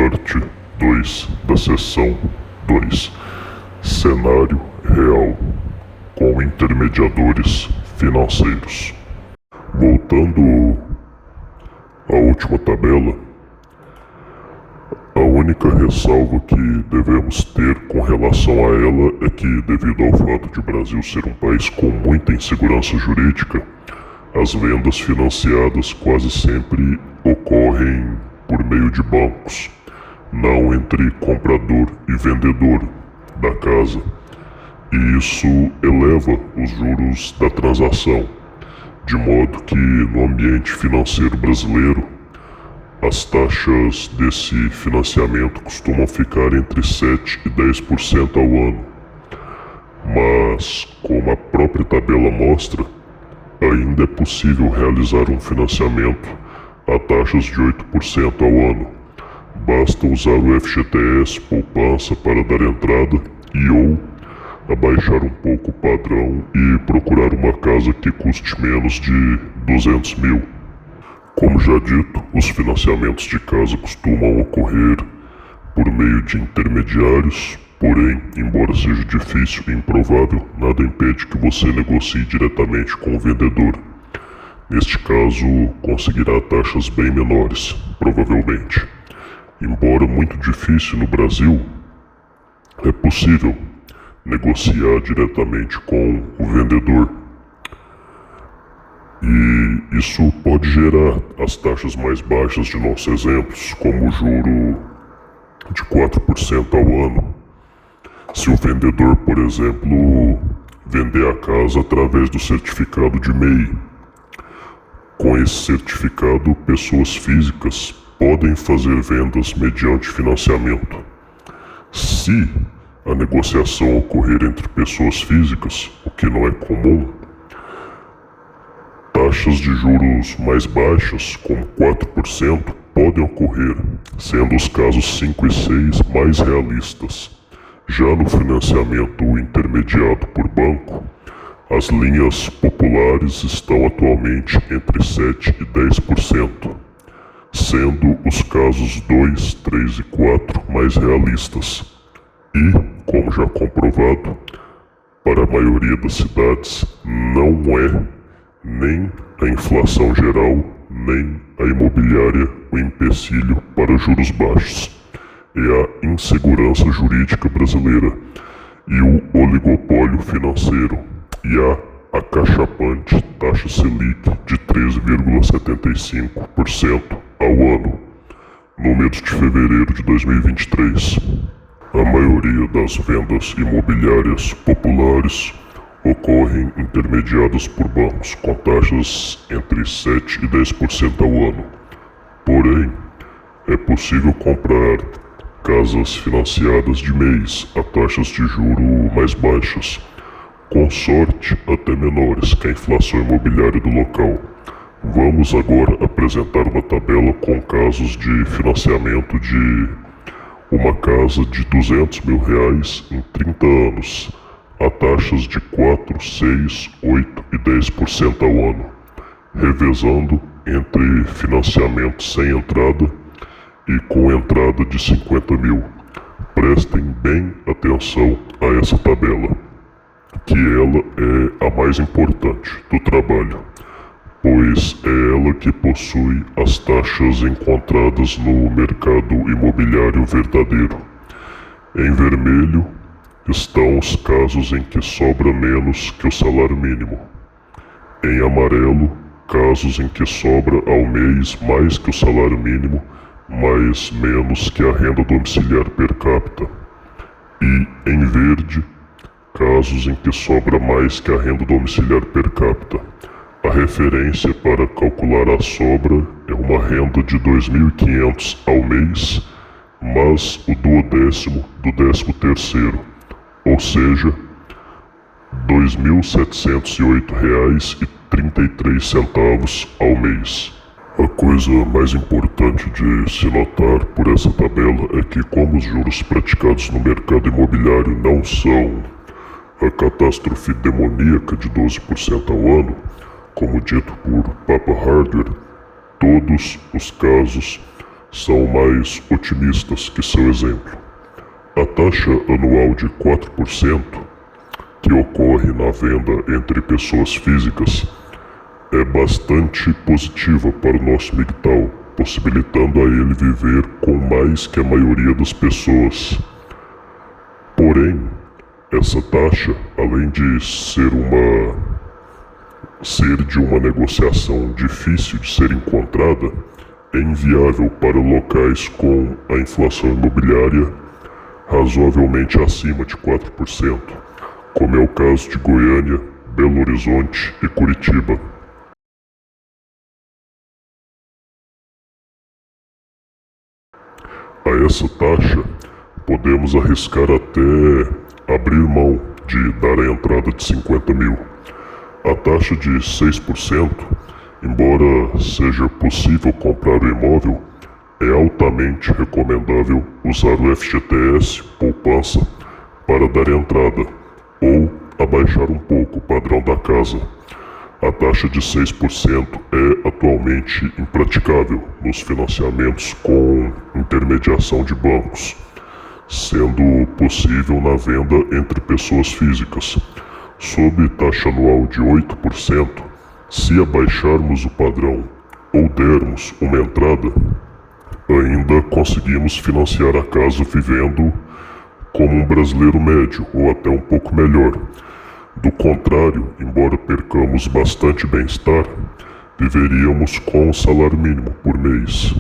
Parte 2 da Seção 2. Cenário real com intermediadores financeiros. Voltando à última tabela, a única ressalva que devemos ter com relação a ela é que, devido ao fato de o Brasil ser um país com muita insegurança jurídica, as vendas financiadas quase sempre ocorrem por meio de bancos, não entre comprador e vendedor da casa, e isso eleva os juros da transação, de modo que no ambiente financeiro brasileiro as taxas desse financiamento costumam ficar entre 7% e 10% ao ano. Mas, como a própria tabela mostra, ainda é possível realizar um financiamento a taxas de 8% ao ano. Basta usar o FGTS poupança para dar entrada ou abaixar um pouco o padrão e procurar uma casa que custe menos de 200 mil. Como já dito, os financiamentos de casa costumam ocorrer por meio de intermediários, porém, embora seja difícil e improvável, nada impede que você negocie diretamente com o vendedor. Neste caso, conseguirá taxas bem menores, provavelmente. Embora muito difícil no Brasil, é possível negociar diretamente com o vendedor. E isso pode gerar as taxas mais baixas de nossos exemplos, como o juro de 4% ao ano. Se o vendedor, por exemplo, vender a casa através do certificado de MEI. Com esse certificado, pessoas físicas podem fazer vendas mediante financiamento. Se a negociação ocorrer entre pessoas físicas, o que não é comum, taxas de juros mais baixas, como 4%, podem ocorrer, sendo os casos 5 e 6 mais realistas. Já no financiamento intermediado por banco, as linhas populares estão atualmente entre 7% e 10%, sendo os casos 2, 3 e 4 mais realistas. E, como já comprovado, para a maioria das cidades não é nem a inflação geral, nem a imobiliária o empecilho para juros baixos. É a insegurança jurídica brasileira e o oligopólio financeiro e a acachapante taxa Selic de 13,75% ao ano, números de fevereiro de 2023. A maioria das vendas imobiliárias populares ocorrem intermediadas por bancos com taxas entre 7% e 10% ao ano. Porém, é possível comprar casas financiadas de mês a taxas de juro mais baixas, com sorte até menores que a inflação imobiliária do local. Vamos agora apresentar uma tabela com casos de financiamento de uma casa de R$200 mil em 30 anos, a taxas de 4%, 6%, 8% e 10% ao ano, revezando entre financiamento sem entrada e com entrada de 50 mil. Prestem bem atenção a essa tabela, que ela é a mais importante do trabalho, pois é ela que possui as taxas encontradas no mercado imobiliário verdadeiro. Em vermelho estão os casos em que sobra menos que o salário mínimo. Em amarelo, casos em que sobra ao mês mais que o salário mínimo, mas menos que a renda domiciliar per capita. E em verde, casos em que sobra mais que a renda domiciliar per capita. A referência para calcular a sobra é uma renda de R$2.500 ao mês, mas o duodécimo do 13º, ou seja, R$2.708,33 ao mês. A coisa mais importante de se notar por essa tabela é que, como os juros praticados no mercado imobiliário não são a catástrofe demoníaca de 12% ao ano, como dito por Papa Hardware, todos os casos são mais otimistas que seu exemplo. A taxa anual de 4% que ocorre na venda entre pessoas físicas é bastante positiva para o nosso MGTOW, possibilitando a ele viver com mais que a maioria das pessoas. Porém, essa taxa, além de ser de uma negociação difícil de ser encontrada, é inviável para locais com a inflação imobiliária razoavelmente acima de 4%, como é o caso de Goiânia, Belo Horizonte e Curitiba. A essa taxa, podemos arriscar até abrir mão de dar a entrada de 50 mil. A taxa de 6%, embora seja possível comprar o imóvel, é altamente recomendável usar o FGTS, poupança, para dar entrada, ou abaixar um pouco o padrão da casa. A taxa de 6% é atualmente impraticável nos financiamentos com intermediação de bancos, sendo possível na venda entre pessoas físicas. Sob taxa anual de 8%, se abaixarmos o padrão ou dermos uma entrada, ainda conseguimos financiar a casa vivendo como um brasileiro médio ou até um pouco melhor. Do contrário, embora percamos bastante bem-estar, viveríamos com um salário mínimo por mês.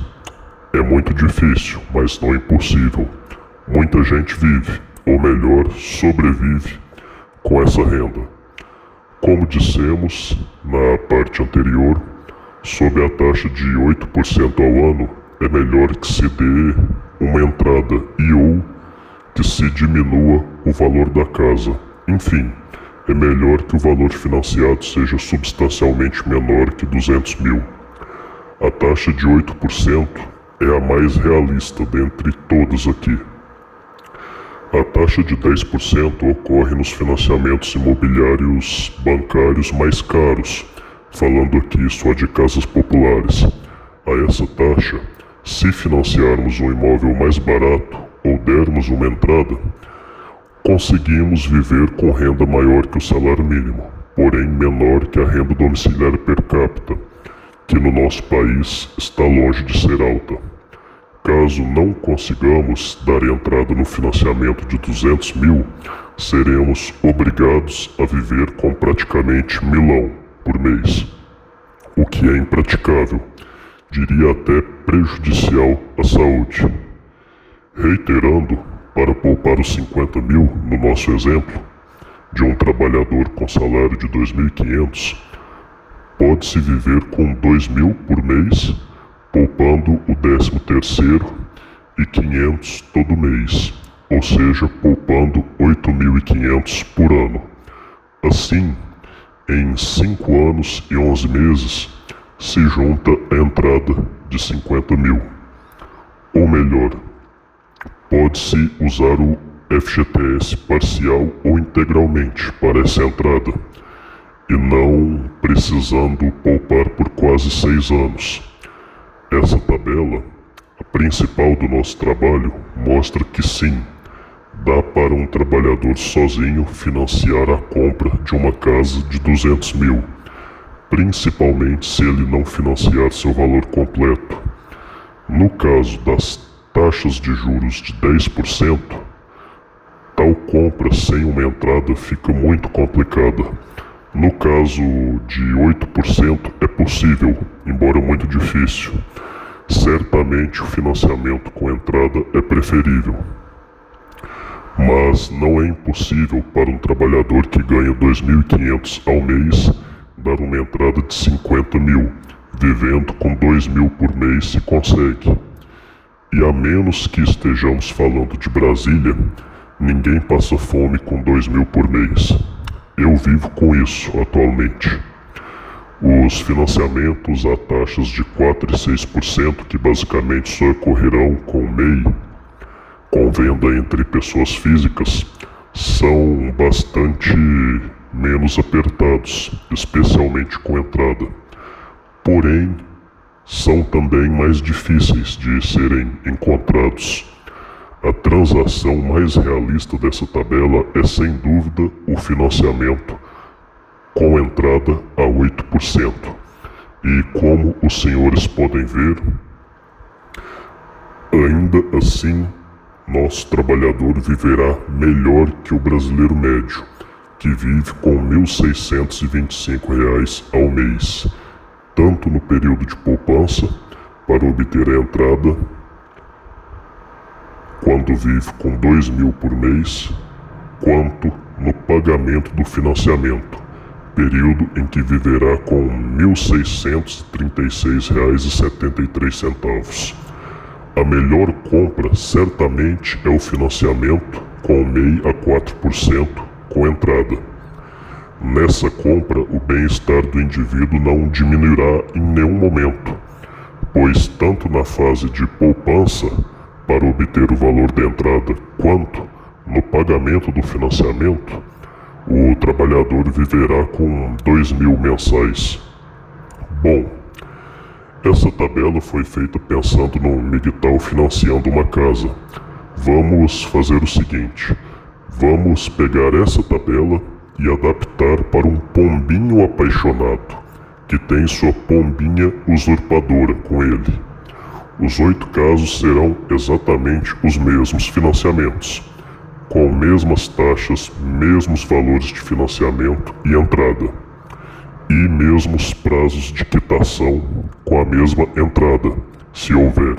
É muito difícil, mas não impossível. Muita gente vive, ou melhor, sobrevive com essa renda. Como dissemos na parte anterior, sob a taxa de 8% ao ano, é melhor que se dê uma entrada e ou que se diminua o valor da casa. Enfim, é melhor que o valor financiado seja substancialmente menor que 200 mil. A taxa de 8% é a mais realista dentre todas aqui. A taxa de 10% ocorre nos financiamentos imobiliários bancários mais caros, falando aqui só de casas populares. A essa taxa, se financiarmos um imóvel mais barato ou dermos uma entrada, conseguimos viver com renda maior que o salário mínimo, porém menor que a renda domiciliar per capita, que no nosso país está longe de ser alta. Caso não consigamos dar entrada no financiamento de 200 mil, seremos obrigados a viver com praticamente R$1.000 por mês, o que é impraticável, diria até prejudicial à saúde. Reiterando, para poupar os 50 mil, no nosso exemplo, de um trabalhador com salário de 2.500, pode-se viver com 2.000 por mês, poupando o 13º e 500 todo mês, ou seja, poupando 8.500 por ano. Assim, em 5 anos e 11 meses, se junta a entrada de 50 mil. Ou melhor, pode-se usar o FGTS parcial ou integralmente para essa entrada, e não precisando poupar por quase 6 anos. Essa tabela, a principal do nosso trabalho, mostra que sim, dá para um trabalhador sozinho financiar a compra de uma casa de 200 mil, principalmente se ele não financiar seu valor completo. No caso das taxas de juros de 10%, tal compra sem uma entrada fica muito complicada. No caso de 8% é possível, embora muito difícil. Certamente o financiamento com entrada é preferível. Mas não é impossível para um trabalhador que ganha 2.500 ao mês dar uma entrada de 50 mil, vivendo com 2.000 por mês se consegue. E a menos que estejamos falando de Brasília, ninguém passa fome com 2.000 por mês. Eu vivo com isso atualmente. Os financiamentos a taxas de 4% e 6%, que basicamente só ocorrerão com MEI, com venda entre pessoas físicas, são bastante menos apertados, especialmente com entrada. Porém, são também mais difíceis de serem encontrados. A transação mais realista dessa tabela é sem dúvida o financiamento com entrada a 8%. E como os senhores podem ver, ainda assim, nosso trabalhador viverá melhor que o brasileiro médio, que vive com R$ 1.625 ao mês, tanto no período de poupança, para obter a entrada, quando vive com 2.000 por mês, quanto no pagamento do financiamento, período em que viverá com R$ 1.636,73. A melhor compra certamente é o financiamento com MEI a 4% com entrada. Nessa compra, o bem-estar do indivíduo não diminuirá em nenhum momento, pois tanto na fase de poupança, para obter o valor da entrada, quanto no pagamento do financiamento, o trabalhador viverá com 2.000 mensais. Bom, essa tabela foi feita pensando no migtal financiando uma casa. Vamos fazer o seguinte: vamos pegar essa tabela e adaptar para um pombinho apaixonado, que tem sua pombinha usurpadora com ele. Os 8 casos serão exatamente os mesmos financiamentos, com mesmas taxas, mesmos valores de financiamento e entrada, e mesmos prazos de quitação com a mesma entrada, se houver.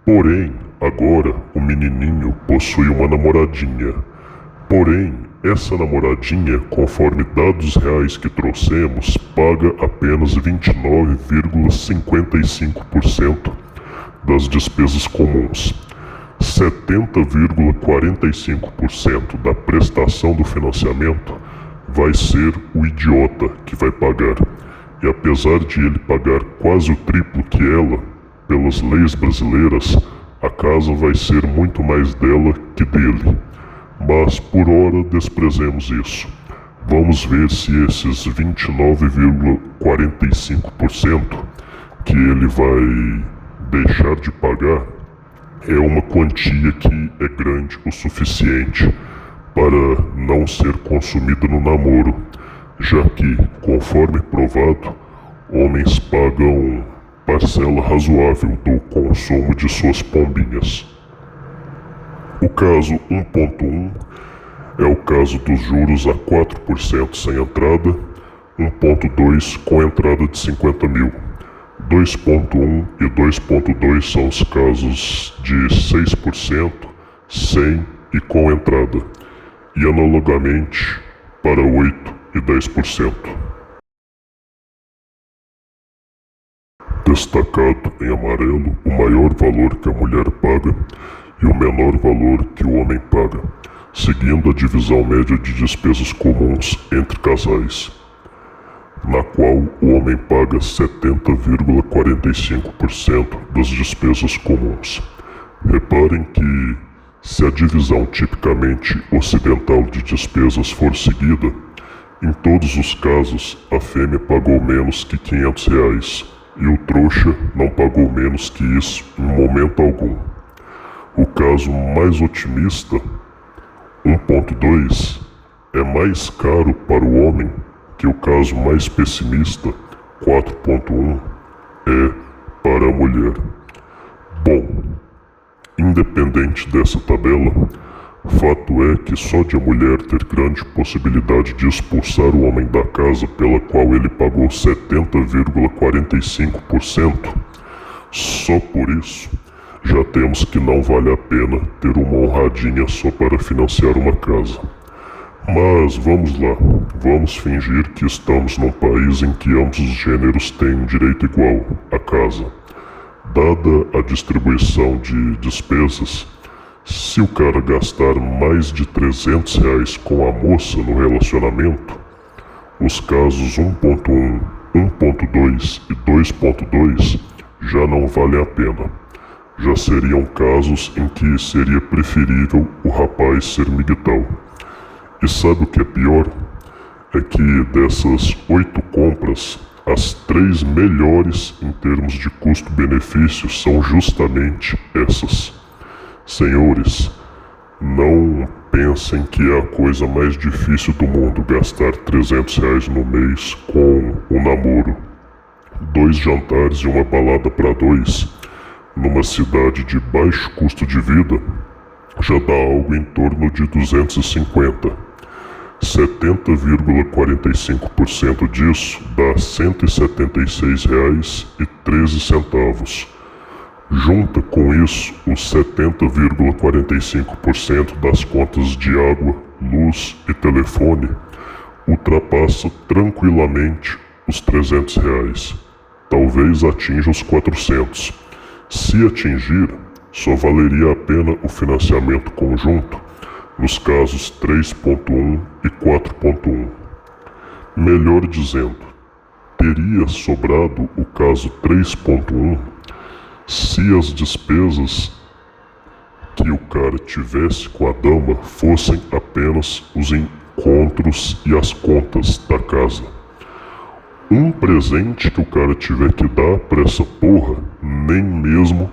Porém, agora o menininho possui uma namoradinha. Porém, essa namoradinha, conforme dados reais que trouxemos, paga apenas 29,55% das despesas comuns. 70,45% da prestação do financiamento vai ser o idiota que vai pagar. E apesar de ele pagar quase o triplo que ela, pelas leis brasileiras, a casa vai ser muito mais dela que dele. Mas por hora desprezemos isso. Vamos ver se esses 29,45% que ele vai deixar de pagar é uma quantia que é grande o suficiente para não ser consumida no namoro, já que, conforme provado, homens pagam parcela razoável do consumo de suas pombinhas. O caso 1.1 é o caso dos juros a 4% sem entrada, 1.2 com entrada de 50 mil. 2.1 e 2.2 são os casos de 6%, 100 e com entrada, e analogamente para 8 e 10%. Destacado em amarelo o maior valor que a mulher paga e o menor valor que o homem paga, seguindo a divisão média de despesas comuns entre casais, na qual o homem paga 70,45% das despesas comuns. Reparem que, se a divisão tipicamente ocidental de despesas for seguida, em todos os casos a fêmea pagou menos que R$500 e o trouxa não pagou menos que isso em momento algum. O caso mais otimista, 1.2, é mais caro para o homem que o caso mais pessimista, 4.1, é para a mulher. Bom, independente dessa tabela, fato é que só de a mulher ter grande possibilidade de expulsar o homem da casa pela qual ele pagou 70,45%, só por isso já temos que não vale a pena ter uma honradinha só para financiar uma casa. Mas vamos lá, vamos fingir que estamos num país em que ambos os gêneros têm um direito igual à casa. Dada a distribuição de despesas, se o cara gastar mais de R$300 com a moça no relacionamento, os casos 1.1, 1.2 e 2.2 já não valem a pena. Já seriam casos em que seria preferível o rapaz ser migtal. E sabe o que é pior? É que dessas 8 compras, As 3 melhores em termos de custo-benefício são justamente essas. Senhores, não pensem que é a coisa mais difícil do mundo gastar R$300 no mês com um namoro, 2 jantares e uma balada para 2, numa cidade de baixo custo de vida, já dá algo em torno de 250. 70,45% disso dá R$ 176,13. Junta com isso os 70,45% das contas de água, luz e telefone, ultrapassa tranquilamente os R$300. Talvez atinja os 400. Se atingir, só valeria a pena o financiamento conjunto nos casos 3.1 e 4.1. Melhor dizendo, teria sobrado o caso 3.1 se as despesas que o cara tivesse com a dama fossem apenas os encontros e as contas da casa. Um presente que o cara tiver que dar pra essa porra, nem mesmo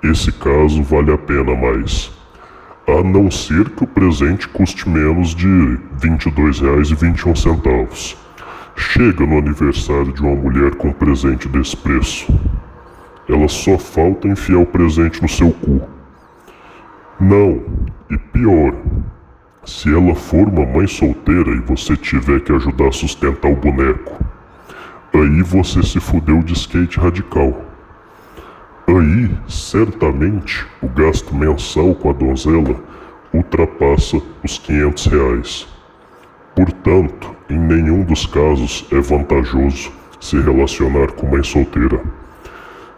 esse caso vale a pena mais. A não ser que o presente custe menos de R$ 22,21. Chega no aniversário de uma mulher com um presente desse preço. Ela só falta enfiar o presente no seu cu. Não, e pior, se ela for uma mãe solteira e você tiver que ajudar a sustentar o boneco, aí você se fudeu de skate radical. Aí, certamente, o gasto mensal com a donzela ultrapassa os R$500. Portanto, em nenhum dos casos é vantajoso se relacionar com mãe solteira.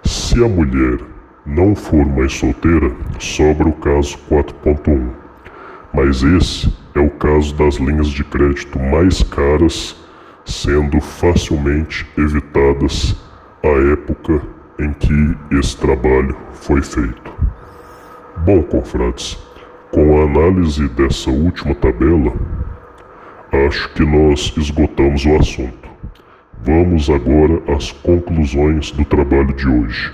Se a mulher não for mãe solteira, sobra o caso 4.1. Mas esse é o caso das linhas de crédito mais caras, sendo facilmente evitadas à época em que esse trabalho foi feito. Bom, confrades, com a análise dessa última tabela, acho que nós esgotamos o assunto. Vamos agora às conclusões do trabalho de hoje.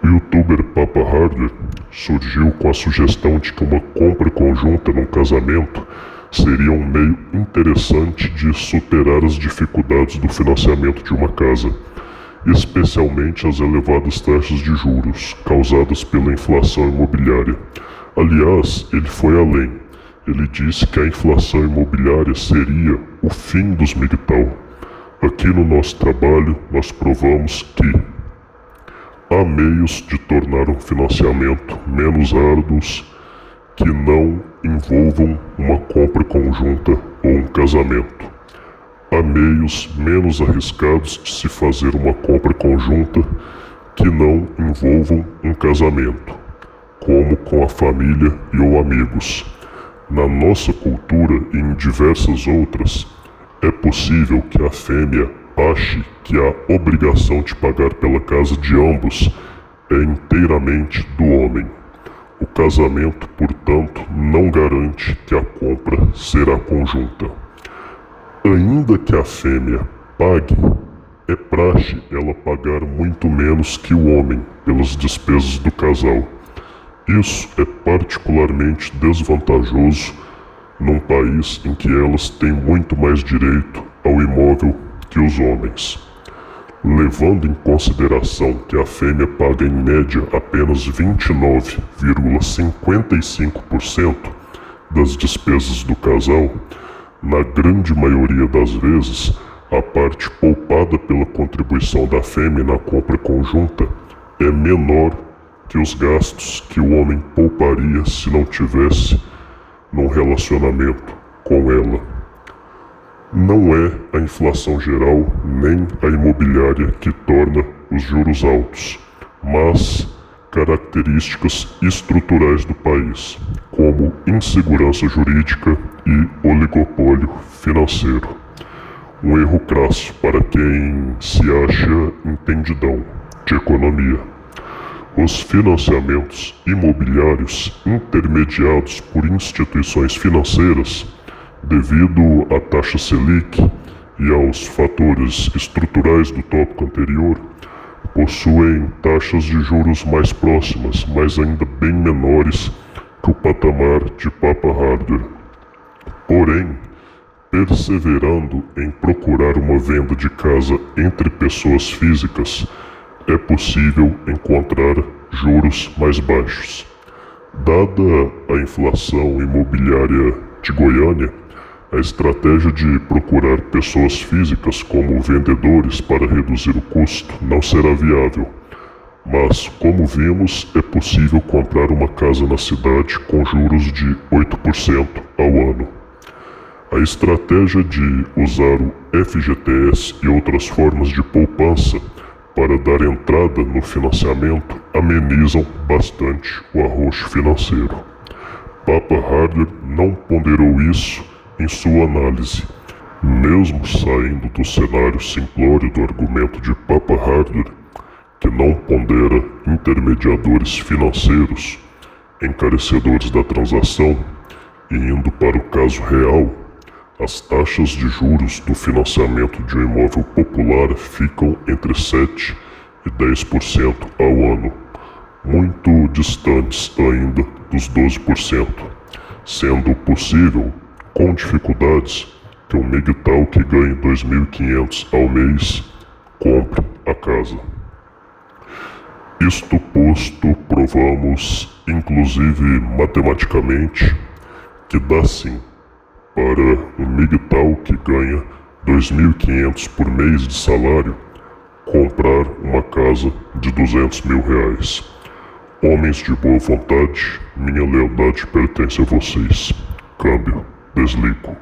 O youtuber Papa Hardware surgiu com a sugestão de que uma compra conjunta num casamento seria um meio interessante de superar as dificuldades do financiamento de uma casa, especialmente as elevadas taxas de juros causadas pela inflação imobiliária. Aliás, ele foi além. Ele disse que a inflação imobiliária seria o fim dos MGTOW. Aqui no nosso trabalho, nós provamos que há meios de tornar um financiamento menos árduos que não envolvam uma compra conjunta ou um casamento. Há meios menos arriscados de se fazer uma compra conjunta que não envolvam um casamento, como com a família e ou amigos. Na nossa cultura e em diversas outras, é possível que a fêmea ache que a obrigação de pagar pela casa de ambos é inteiramente do homem. O casamento, portanto, não garante que a compra será conjunta. Ainda que a fêmea pague, é praxe ela pagar muito menos que o homem pelas despesas do casal. Isso é particularmente desvantajoso num país em que elas têm muito mais direito ao imóvel que os homens. Levando em consideração que a fêmea paga em média apenas 29,55% das despesas do casal, na grande maioria das vezes, a parte poupada pela contribuição da fêmea na compra conjunta é menor que os gastos que o homem pouparia se não tivesse num relacionamento com ela. Não é a inflação geral nem a imobiliária que torna os juros altos, mas características estruturais do país, como insegurança jurídica e oligopólio financeiro. Um erro crasso para quem se acha entendidão de economia. Os financiamentos imobiliários intermediados por instituições financeiras, devido à taxa Selic e aos fatores estruturais do tópico anterior, possuem taxas de juros mais próximas, mas ainda bem menores que o patamar de Papa Hardware. Porém, perseverando em procurar uma venda de casa entre pessoas físicas, é possível encontrar juros mais baixos. Dada a inflação imobiliária de Goiânia, a estratégia de procurar pessoas físicas como vendedores para reduzir o custo não será viável. Mas, como vimos, é possível comprar uma casa na cidade com juros de 8% ao ano. A estratégia de usar o FGTS e outras formas de poupança para dar entrada no financiamento amenizam bastante o arroxo financeiro. Papa Hardware não ponderou isso em sua análise. Mesmo saindo do cenário simplório do argumento de Papa Hardware, que não pondera intermediadores financeiros, encarecedores da transação, e indo para o caso real, as taxas de juros do financiamento de um imóvel popular ficam entre 7% e 10% ao ano, muito distantes ainda dos 12%, sendo possível, com dificuldades, que um MGTOW que ganhe 2.500 ao mês compre a casa. Isto posto, provamos, inclusive matematicamente, que dá sim para um MGTOW que ganha 2.500 por mês de salário comprar uma casa de R$200 mil. Homens de boa vontade, minha lealdade pertence a vocês. Câmbio, desligo.